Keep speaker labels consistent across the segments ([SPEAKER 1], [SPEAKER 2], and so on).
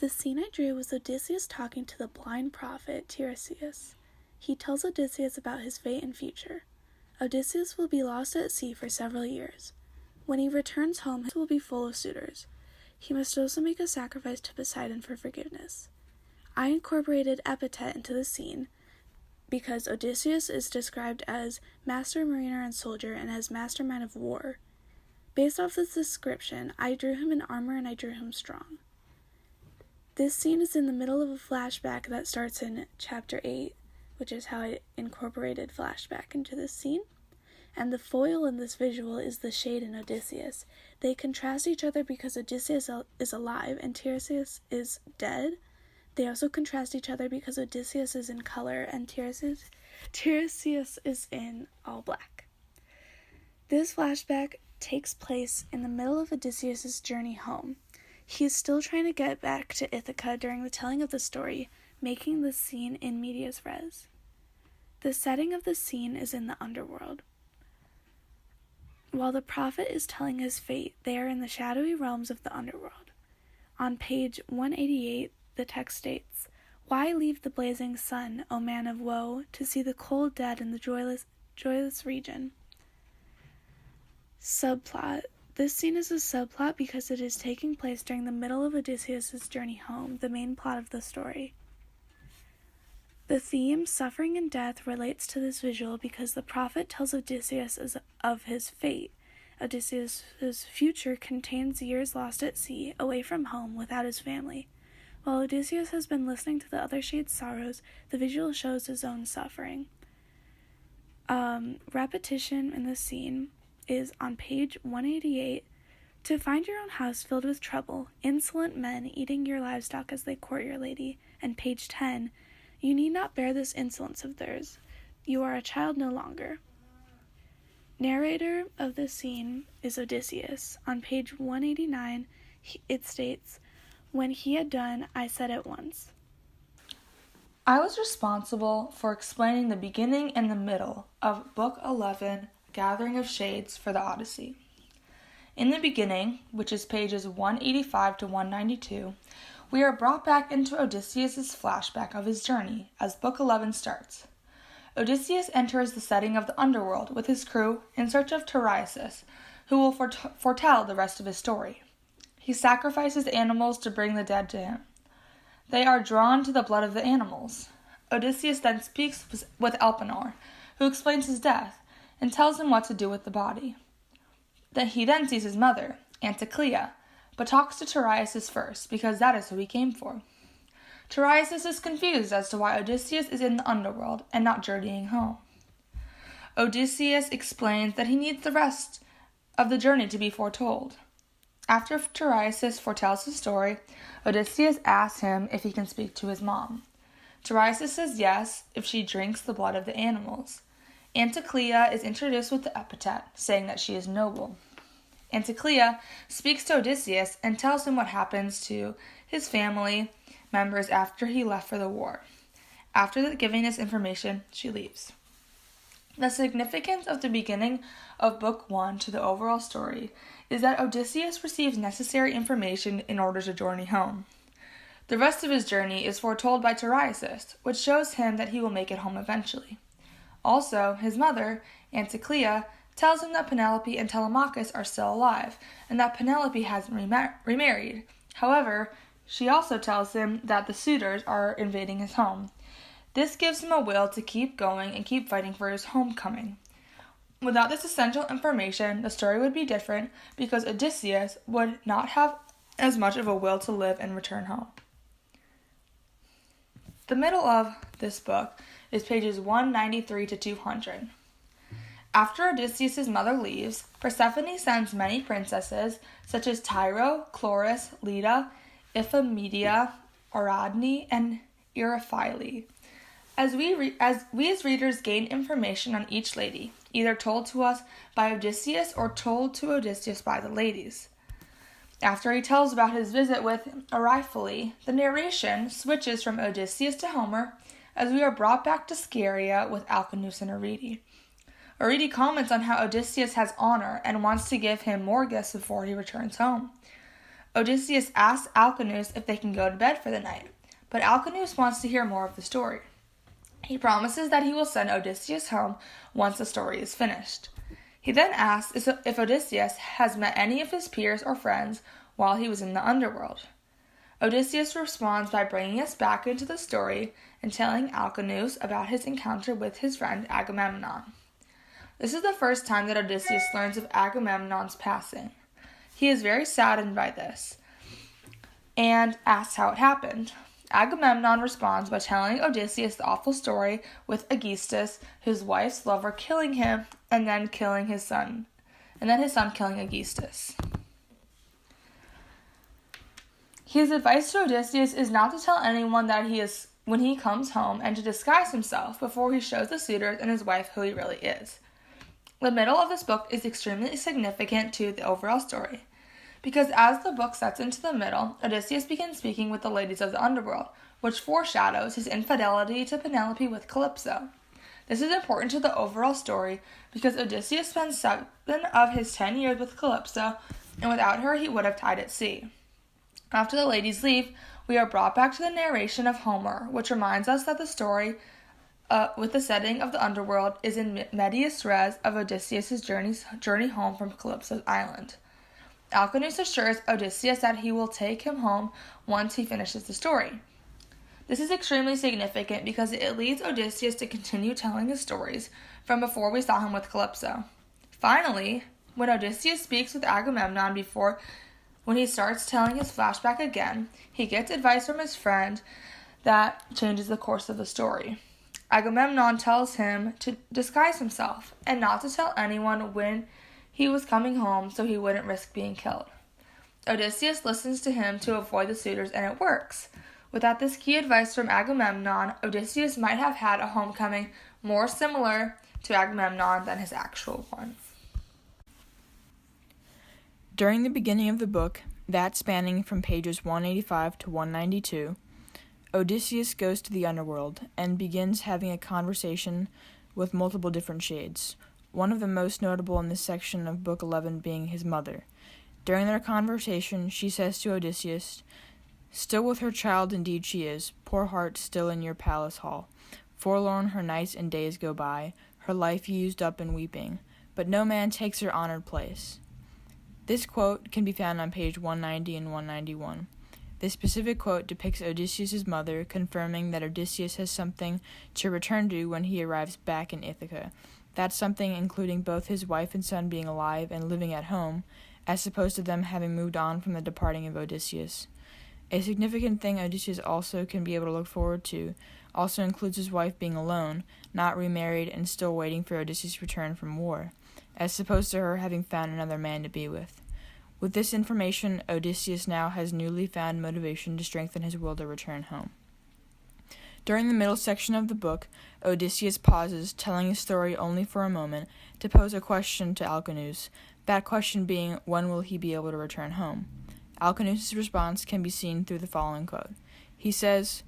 [SPEAKER 1] The scene I drew was Odysseus talking to the blind prophet Tiresias. He tells Odysseus about his fate and future. Odysseus will be lost at sea for several years. When he returns home, his will be full of suitors. He must also make a sacrifice to Poseidon for forgiveness. I incorporated epithet into the scene because Odysseus is described as master mariner and soldier and as mastermind of war. Based off this description, I drew him in armor and I drew him strong. This scene is in the middle of a flashback that starts in chapter 8, which is how I incorporated flashback into this scene. And the foil in this visual is the shade in Odysseus. They contrast each other because Odysseus is alive and Tiresias is dead. They also contrast each other because Odysseus is in color and Tiresias is in all black. This flashback takes place in the middle of Odysseus' journey home. He is still trying to get back to Ithaca during the telling of the story, making the scene in medias res. The setting of the scene is in the underworld. While the prophet is telling his fate, they are in the shadowy realms of the underworld. On page 188, the text states, "Why leave the blazing sun, O man of woe, to see the cold dead in the joyless region?" Subplot. This scene is a subplot because it is taking place during the middle of Odysseus' journey home, the main plot of the story. The theme, suffering and death, relates to this visual because the prophet tells Odysseus of his fate. Odysseus' future contains years lost at sea, away from home, without his family. While Odysseus has been listening to the other shade's sorrows, the visual shows his own suffering. Repetition in this scene is on page 188. "To find your own house filled with trouble, insolent men eating your livestock as they court your lady." And page 10, "You need not bear this insolence of theirs. You are a child no longer." Narrator of this scene is Odysseus. On page 189, it states, "When he had done, I said at once."
[SPEAKER 2] I was responsible for explaining the beginning and the middle of Book 11, Gathering of Shades for the Odyssey. In the beginning, which is pages 185 to 192, we are brought back into Odysseus' flashback of his journey as Book 11 starts. Odysseus enters the setting of the underworld with his crew in search of Tiresias, who will foretell the rest of his story. He sacrifices animals to bring the dead to him. They are drawn to the blood of the animals. Odysseus then speaks with Elpenor, who explains his death and tells him what to do with the body. He then sees his mother, Anticlea, but talks to Tiresias first, because that is who he came for. Tiresias is confused as to why Odysseus is in the underworld and not journeying home. Odysseus explains that he needs the rest of the journey to be foretold. After Tiresias foretells his story, Odysseus asks him if he can speak to his mom. Tiresias says yes, if she drinks the blood of the animals. Anticlea is introduced with the epithet, saying that she is noble. Anticlea speaks to Odysseus and tells him what happens to his family members after he left for the war. After giving this information, she leaves. The significance of the beginning of Book 1 to the overall story is that Odysseus receives necessary information in order to journey home. The rest of his journey is foretold by Tiresias, which shows him that he will make it home eventually. Also, his mother, Anticlea, tells him that Penelope and Telemachus are still alive, and that Penelope hasn't remarried. However, she also tells him that the suitors are invading his home. This gives him a will to keep going and keep fighting for his homecoming. Without this essential information, the story would be different because Odysseus would not have as much of a will to live and return home. The middle of this book is pages 193 to 200. After Odysseus' mother leaves, Persephone sends many princesses, such as Tyro, Chloris, Leda, Iphimedia, Ariadne, and Euryphile. As we as readers gain information on each lady, either told to us by Odysseus or told to Odysseus by the ladies. After he tells about his visit with Euryphile, the narration switches from Odysseus to Homer as we are brought back to Scheria with Alcinous and Arete. Arete comments on how Odysseus has honor and wants to give him more gifts before he returns home. Odysseus asks Alcinous if they can go to bed for the night, but Alcinous wants to hear more of the story. He promises that he will send Odysseus home once the story is finished. He then asks if Odysseus has met any of his peers or friends while he was in the underworld. Odysseus responds by bringing us back into the story and telling Alcinous about his encounter with his friend Agamemnon. This is the first time that Odysseus learns of Agamemnon's passing. He is very saddened by this and asks how it happened. Agamemnon responds by telling Odysseus the awful story with Aegisthus, his wife's lover, killing him and then his son killing Aegisthus. His advice to Odysseus is not to tell anyone that he is when he comes home and to disguise himself before he shows the suitors and his wife who he really is. The middle of this book is extremely significant to the overall story, because as the book sets into the middle, Odysseus begins speaking with the ladies of the underworld, which foreshadows his infidelity to Penelope with Calypso. This is important to the overall story because Odysseus spends 7 of his 10 years with Calypso, and without her he would have died at sea. After the ladies leave, we are brought back to the narration of Homer, which reminds us that the story with the setting of the underworld is in medias res of Odysseus' journey home from Calypso's island. Alcinous assures Odysseus that he will take him home once he finishes the story. This is extremely significant because it leads Odysseus to continue telling his stories from before we saw him with Calypso. Finally, when Odysseus speaks with Agamemnon when he starts telling his flashback again, he gets advice from his friend that changes the course of the story. Agamemnon tells him to disguise himself and not to tell anyone when he was coming home so he wouldn't risk being killed. Odysseus listens to him to avoid the suitors, and it works. Without this key advice from Agamemnon, Odysseus might have had a homecoming more similar to Agamemnon than his actual one.
[SPEAKER 3] During the beginning of the book, that spanning from pages 185 to 192, Odysseus goes to the underworld and begins having a conversation with multiple different shades, one of the most notable in this section of Book 11 being his mother. During their conversation, she says to Odysseus, "Still with her child indeed she is, poor heart still in your palace hall. Forlorn her nights and days go by, her life used up in weeping, but no man takes her honored place." This quote can be found on page 190 and 191. This specific quote depicts Odysseus' mother confirming that Odysseus has something to return to when he arrives back in Ithaca. That's something including both his wife and son being alive and living at home, as opposed to them having moved on from the departing of Odysseus. A significant thing Odysseus also can be able to look forward to also includes his wife being alone, not remarried, and still waiting for Odysseus' return from war, as opposed to her having found another man to be with. With this information, Odysseus now has newly found motivation to strengthen his will to return home. During the middle section of the book, Odysseus pauses, telling his story only for a moment, to pose a question to Alcinous, that question being, when will he be able to return home? Alcinous' response can be seen through the following quote. He says,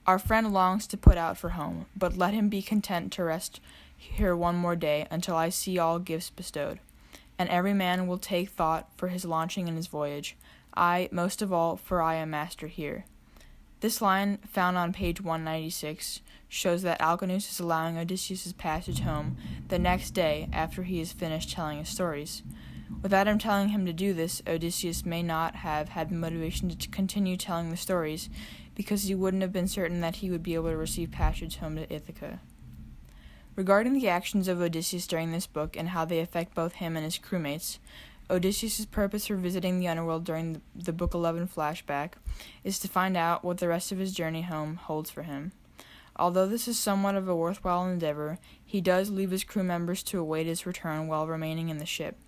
[SPEAKER 3] "Our friend longs to put out for home, but let him be content to rest here one more day until I see all gifts bestowed. And every man will take thought for his launching and his voyage, I most of all, for I am master here." This line, found on page 196, shows that Alcinous is allowing Odysseus' passage home the next day after he has finished telling his stories. Without him telling him to do this, Odysseus may not have had the motivation to continue telling the stories, because he wouldn't have been certain that he would be able to receive passage home to Ithaca. Regarding the actions of Odysseus during this book and how they affect both him and his crewmates, Odysseus' purpose for visiting the underworld during the Book 11 flashback is to find out what the rest of his journey home holds for him. Although this is somewhat of a worthwhile endeavor, he does leave his crew members to await his return while remaining in the ship.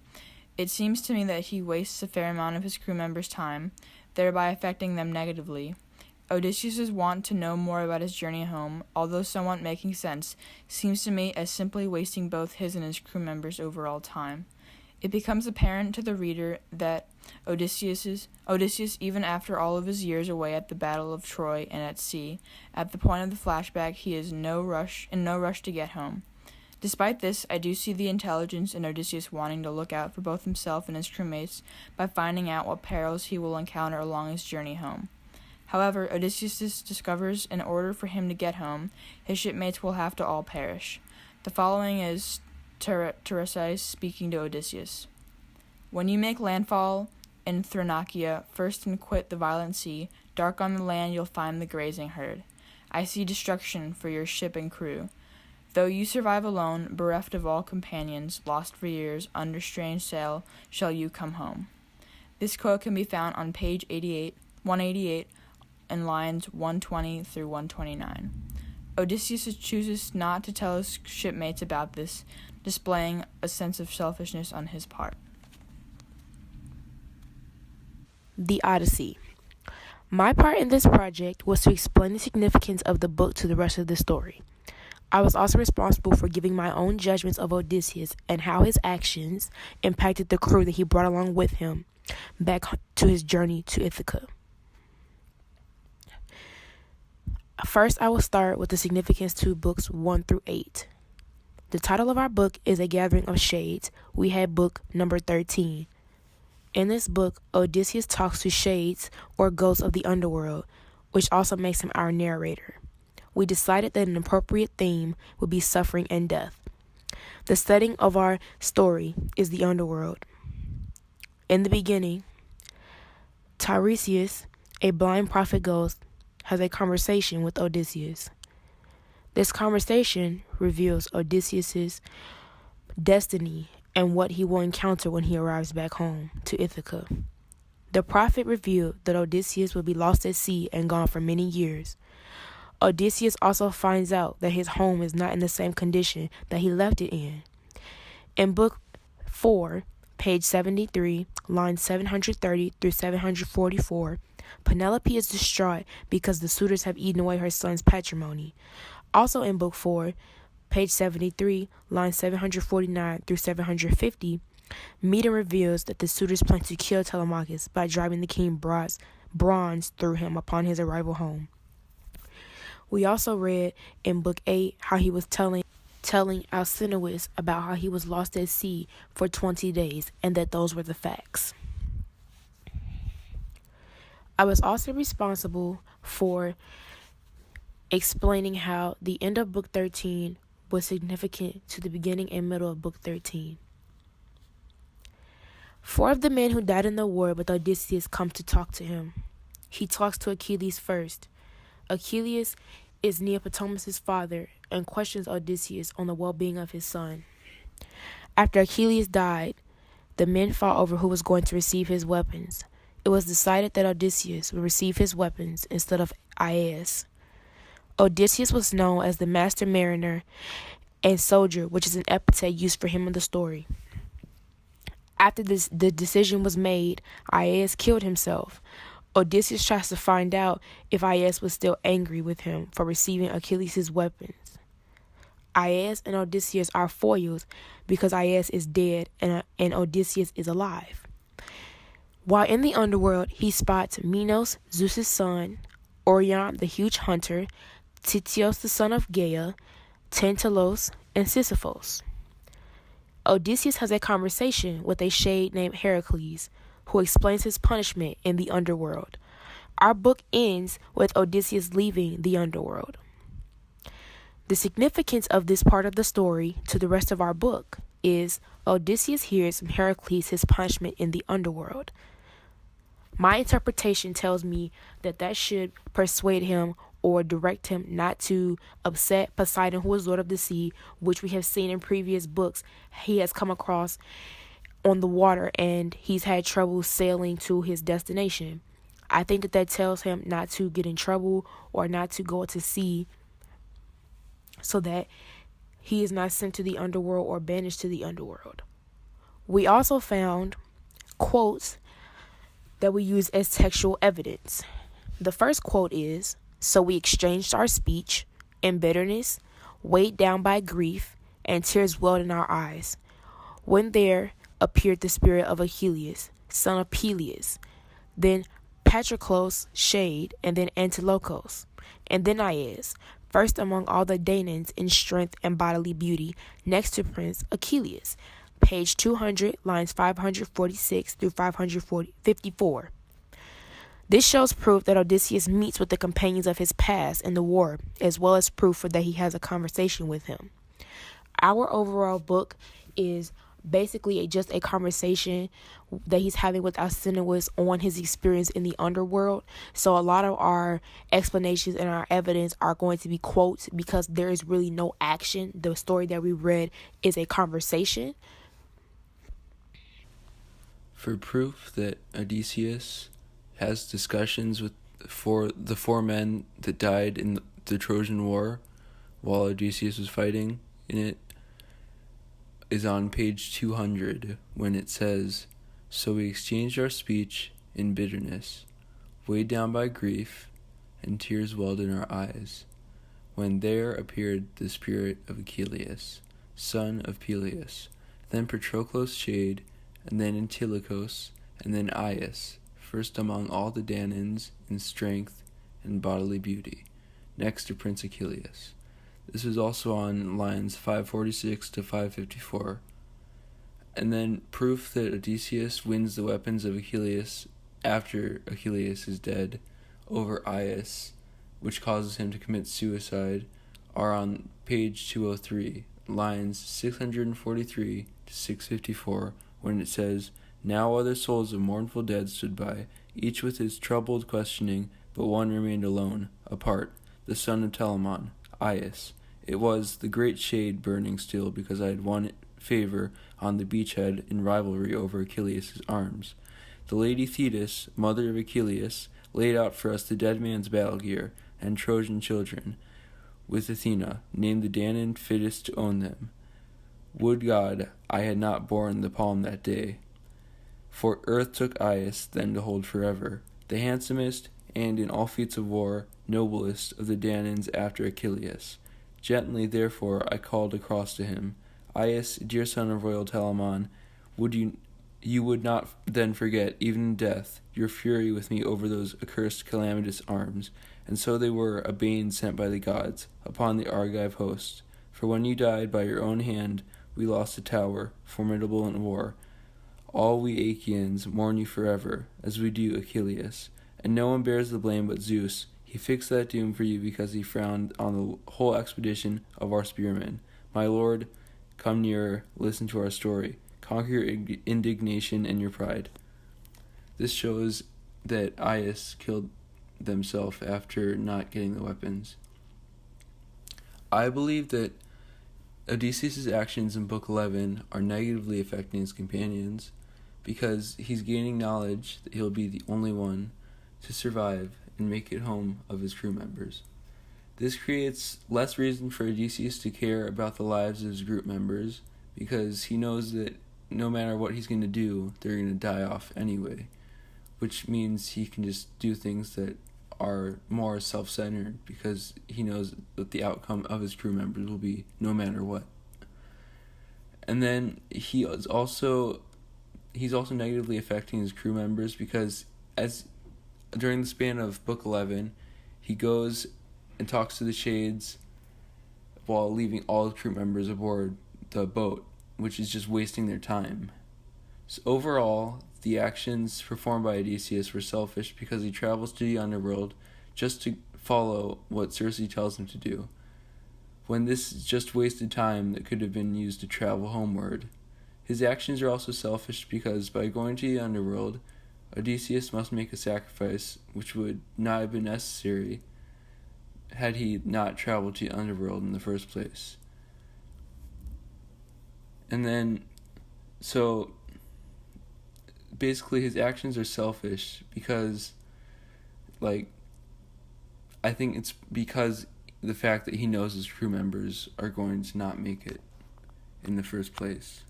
[SPEAKER 3] It seems to me that he wastes a fair amount of his crew members' time, thereby affecting them negatively. Odysseus' want to know more about his journey home, although somewhat making sense, seems to me as simply wasting both his and his crew members' overall time. It becomes apparent to the reader that Odysseus, even after all of his years away at the Battle of Troy and at sea, at the point of the flashback he is in no rush to get home. Despite this, I do see the intelligence in Odysseus wanting to look out for both himself and his crewmates by finding out what perils he will encounter along his journey home. However, Odysseus discovers in order for him to get home, his shipmates will have to all perish. The following is Tiresias speaking to Odysseus. When you make landfall in Thrinacia, first and quit the violent sea, dark on the land you'll find the grazing herd. I see destruction for your ship and crew. Though you survive alone, bereft of all companions, lost for years, under strange sail, shall you come home. This quote can be found on page 188, and lines 120 through 129. Odysseus chooses not to tell his shipmates about this, displaying a sense of selfishness on his part.
[SPEAKER 4] The Odyssey. My part in this project was to explain the significance of the book to the rest of the story. I was also responsible for giving my own judgments of Odysseus and how his actions impacted the crew that he brought along with him back to his journey to Ithaca. First, I will start with the significance to books 1 through 8. The title of our book is A Gathering of Shades. We had book number 13. In this book, Odysseus talks to shades or ghosts of the underworld, which also makes him our narrator. We decided that an appropriate theme would be suffering and death. The setting of our story is the underworld. In the beginning, Tiresias, a blind prophet ghost, has a conversation with Odysseus. This conversation reveals Odysseus' destiny and what he will encounter when he arrives back home to Ithaca. The prophet revealed that Odysseus will be lost at sea and gone for many years. Odysseus also finds out that his home is not in the same condition that he left it in. In Book 4, page 73, lines 730 through 744, Penelope is distraught because the suitors have eaten away her son's patrimony. Also in Book 4, page 73, lines 749 through 750, Medon reveals that the suitors plan to kill Telemachus by driving the king bronze through him upon his arrival home. We also read in Book 8 how he was telling Alcinous about how he was lost at sea for 20 days and that those were the facts. I was also responsible for explaining how the end of Book 13 was significant to the beginning and middle of Book 13. 4 of the men who died in the war with Odysseus come to talk to him. He talks to Achilles first. Achilles is Neoptolemus' father and questions Odysseus on the well-being of his son. After Achilles died, the men fought over who was going to receive his weapons. It was decided that Odysseus would receive his weapons instead of Aeneas. Odysseus was known as the master mariner and soldier, which is an epithet used for him in the story. After the decision was made, Aeneas killed himself. Odysseus tries to find out if Aeneas was still angry with him for receiving Achilles' weapons. Aeneas and Odysseus are foils because Aeneas is dead and Odysseus is alive. While in the underworld, he spots Minos, Zeus' son, Orion, the huge hunter, Tityos, the son of Gaia, Tantalos, and Sisyphos. Odysseus has a conversation with a shade named Heracles, who explains his punishment in the underworld. Our book ends with Odysseus leaving the underworld. The significance of this part of the story to the rest of our book is Odysseus hears from Heracles his punishment in the underworld. My interpretation tells me that should persuade him or direct him not to upset Poseidon, who is Lord of the Sea, which we have seen in previous books. He has come across on the water and he's had trouble sailing to his destination. I think that tells him not to get in trouble or not to go to sea so that he is not sent to the underworld or banished to the underworld. We also found quotes that we use as textual evidence. The first quote is, "So we exchanged our speech in bitterness, weighed down by grief, and tears welled in our eyes. When there appeared the spirit of Achilles, son of Peleus, then Patroclus, shade, and then Antilochus, and then Aeneas. first among all the Danaans in strength and bodily beauty, next to Prince Achilles. Page 200, lines 546 through 554. This shows proof that Odysseus meets with the companions of his past in the war, as well as proof that he has a conversation with him. Our overall book is basically just a conversation that he's having with Alcinous on his experience in the underworld. So a lot of our explanations and our evidence are going to be quotes because there is really no action. The story that we read is a conversation.
[SPEAKER 5] For proof that Odysseus has discussions with the four men that died in the Trojan War while Odysseus was fighting in it, is on page 200 when it says, "So we exchanged our speech in bitterness, weighed down by grief, and tears welled in our eyes, when there appeared the spirit of Achilles, son of Peleus, then Patroclus' shade, and then Antilochus, and then Aias, first among all the Danaans in strength and bodily beauty, next to Prince Achilles." This is also on lines 546 to 554. And then proof that Odysseus wins the weapons of Achilles after Achilles is dead over Aias, which causes him to commit suicide, are on page 203, lines 643 to 654, when it says, "Now other souls of mournful dead stood by, each with his troubled questioning, but one remained alone, apart, the son of Telamon, Aias. It was the great shade burning still because I had won favor on the beachhead in rivalry over Achilles' arms. The lady Thetis, mother of Achilles, laid out for us the dead man's battle gear and Trojan children, with Athena, named the Danaan fittest to own them. Would God I had not borne the palm that day. For earth took Aias then to hold forever, the handsomest and in all feats of war noblest of the Danaans after Achilles. Gently, therefore, I called across to him, Aias, dear son of royal Telamon, you would not then forget, even in death, your fury with me over those accursed calamitous arms, and so they were a bane sent by the gods upon the Argive host. For when you died by your own hand, we lost a tower, formidable in war. All we Achaeans mourn you forever, as we do Achilles, and no one bears the blame but Zeus. He fixed that doom for you because he frowned on the whole expedition of our spearmen. My lord, come nearer, listen to our story. Conquer your indignation and your pride." This shows that Aias killed himself after not getting the weapons. I believe that Odysseus' actions in Book 11 are negatively affecting his companions because he's gaining knowledge that he'll be the only one to survive and make it home of his crew members. This creates less reason for Odysseus to care about the lives of his group members because he knows that no matter what he's going to do, they're going to die off anyway, which means he can just do things that are more self-centered because he knows that the outcome of his crew members will be no matter what. And then he's also negatively affecting his crew members because during the span of Book 11, he goes and talks to the Shades while leaving all the crew members aboard the boat, which is just wasting their time. So overall, the actions performed by Odysseus were selfish because he travels to the underworld just to follow what Circe tells him to do, when this is just wasted time that could have been used to travel homeward. His actions are also selfish because by going to the underworld, Odysseus must make a sacrifice which would not have been necessary had he not traveled to the underworld in the first place. And then, so basically his actions are selfish because, I think it's because the fact that he knows his crew members are going to not make it in the first place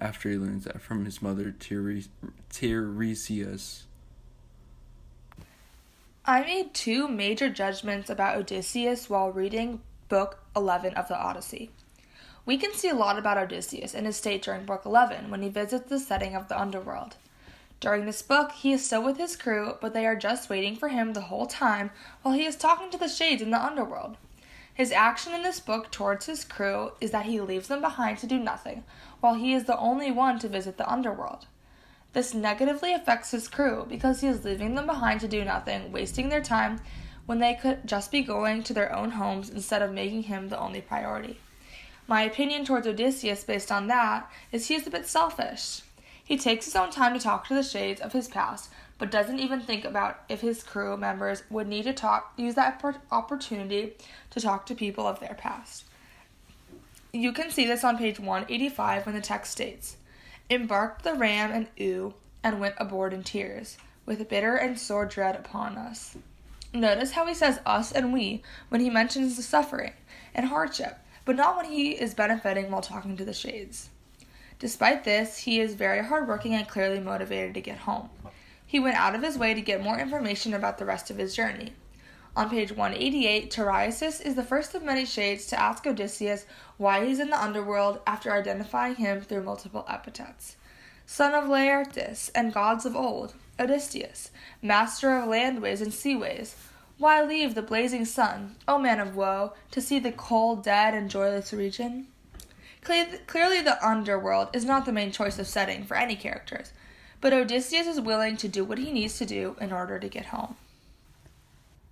[SPEAKER 5] after he learns that from his mother, Tiresias.
[SPEAKER 2] I made two major judgments about Odysseus while reading Book 11 of the Odyssey. We can see a lot about Odysseus in his state during Book 11 when he visits the setting of the underworld. During this book, he is still with his crew, but they are just waiting for him the whole time while he is talking to the Shades in the underworld. His action in this book towards his crew is that he leaves them behind to do nothing, while he is the only one to visit the underworld. This negatively affects his crew because he is leaving them behind to do nothing, wasting their time when they could just be going to their own homes instead of making him the only priority. My opinion towards Odysseus based on that is he is a bit selfish. He takes his own time to talk to the shades of his past, but doesn't even think about if his crew members would need to use that opportunity to talk to people of their past. You can see this on page 185 when the text states, "Embarked the ram and ewe, and went aboard in tears, with bitter and sore dread upon us." Notice how he says us and we when he mentions the suffering and hardship, but not when he is benefiting while talking to the shades. Despite this, he is very hardworking and clearly motivated to get home. He went out of his way to get more information about the rest of his journey. On page 188, Tiresias is the first of many shades to ask Odysseus why he's in the underworld after identifying him through multiple epithets. Son of Laertes and gods of old, Odysseus, master of landways and seaways, why leave the blazing sun, O man of woe, to see the cold, dead, and joyless region? Clearly the underworld is not the main choice of setting for any characters, but Odysseus is willing to do what he needs to do in order to get home.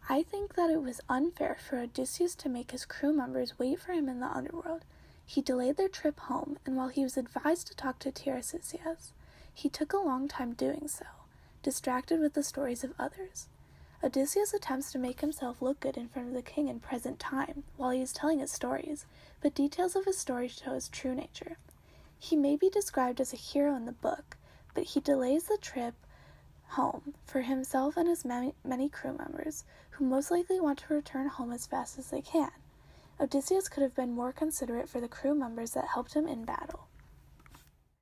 [SPEAKER 1] I think that it was unfair for Odysseus to make his crew members wait for him in the underworld. He delayed their trip home, and while he was advised to talk to Tiresias, he took a long time doing so, distracted with the stories of others. Odysseus attempts to make himself look good in front of the king in present time while he is telling his stories, but details of his story show his true nature. He may be described as a hero in the book, but he delays the trip home for himself and his many crew members, who most likely want to return home as fast as they can. Odysseus could have been more considerate for the crew members that helped him in battle.